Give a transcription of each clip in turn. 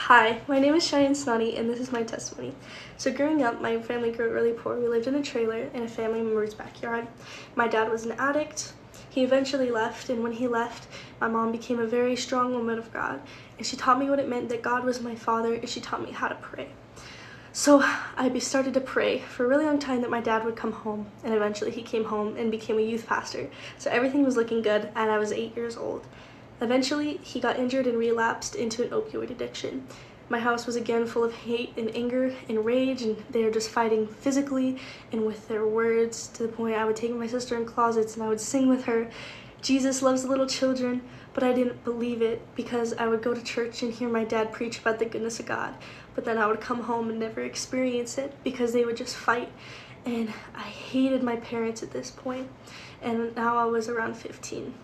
Hi, my name is Cheyenne Snotty, and this is my testimony. So growing up, my family grew up really poor. We lived in a trailer in a family member's backyard. My dad was an addict. He eventually left, and when he left, my mom became a very strong woman of God, and she taught me what it meant that God was my father, and she taught me how to pray. So I started to pray for a really long time that my dad would come home, and eventually he came home and became a youth pastor. So everything was looking good, and I was 8 years old. Eventually, he got injured and relapsed into an opioid addiction. My house was again full of hate and anger and rage, and they were just fighting physically and with their words, to the point I would take my sister in closets and I would sing with her, "Jesus loves little children," but I didn't believe it because I would go to church and hear my dad preach about the goodness of God, but then I would come home and never experience it because they would just fight, and I hated my parents at this point, and now I was around 15.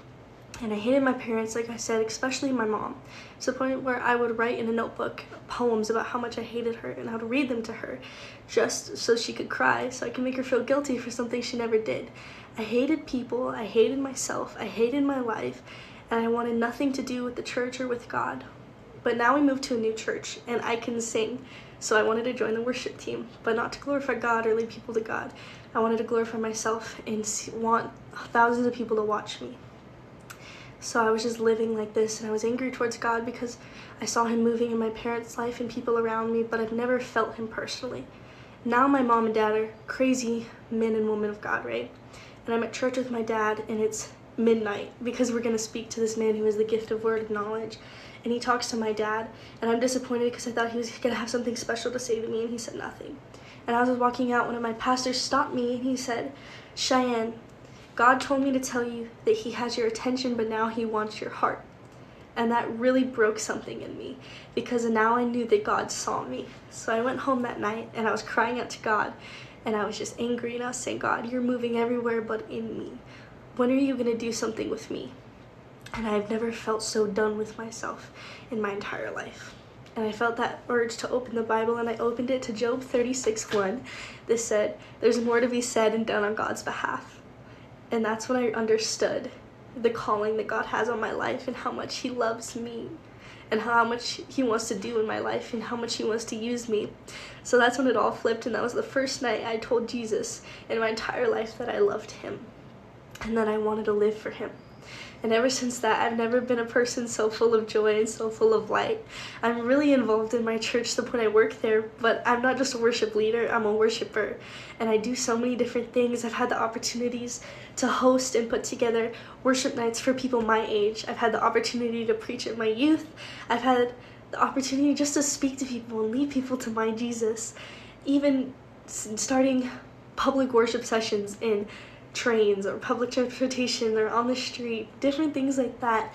And I hated my parents, like I said, especially my mom, to the point where I would write in a notebook poems about how much I hated her, and I would read them to her just so she could cry, so I could make her feel guilty for something she never did. I hated people, I hated myself, I hated my life, and I wanted nothing to do with the church or with God. But now we moved to a new church, and I can sing, so I wanted to join the worship team, but not to glorify God or lead people to God. I wanted to glorify myself and want thousands of people to watch me. So I was just living like this, and I was angry towards God because I saw him moving in my parents' life and people around me, but I've never felt him personally. Now my mom and dad are crazy men and women of God, right? And I'm at church with my dad, and it's midnight because we're going to speak to this man who has the gift of word of knowledge. And he talks to my dad, and I'm disappointed because I thought he was going to have something special to say to me, and he said nothing. And as I was walking out, one of my pastors stopped me, and he said, "Cheyenne, God told me to tell you that he has your attention, but now he wants your heart." And that really broke something in me because now I knew that God saw me. So I went home that night and I was crying out to God, and I was just angry, and I was saying, "God, you're moving everywhere but in me. When are you going to do something with me?" And I've never felt so done with myself in my entire life. And I felt that urge to open the Bible, and I opened it to Job 36:1. This said, "There's more to be said and done on God's behalf." And that's when I understood the calling that God has on my life, and how much he loves me, and how much he wants to do in my life, and how much he wants to use me. So that's when it all flipped, and that was the first night I told Jesus in my entire life that I loved him and that I wanted to live for him. And ever since that, I've never been a person so full of joy and so full of light. I'm really involved in my church to the point I work there, but I'm not just a worship leader, I'm a worshiper. And I do so many different things. I've had the opportunities to host and put together worship nights for people my age. I've had the opportunity to preach at my youth. I've had the opportunity just to speak to people and lead people to my Jesus. Even starting public worship sessions in trains or public transportation or on the street, different things like that.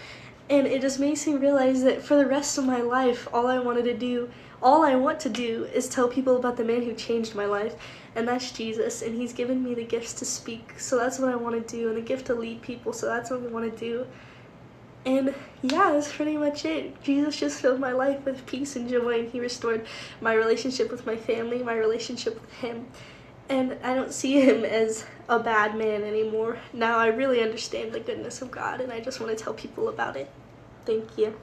And it just makes me realize that for the rest of my life, all I want to do is tell people about the man who changed my life, and that's Jesus. And he's given me the gifts to speak, so that's what I want to do, and the gift to lead people, so that's what I want to do. And yeah, that's pretty much it. Jesus just filled my life with peace and joy, and he restored my relationship with my family, my relationship with him. And I don't see him as a bad man anymore. Now I really understand the goodness of God, and I just want to tell people about it. Thank you.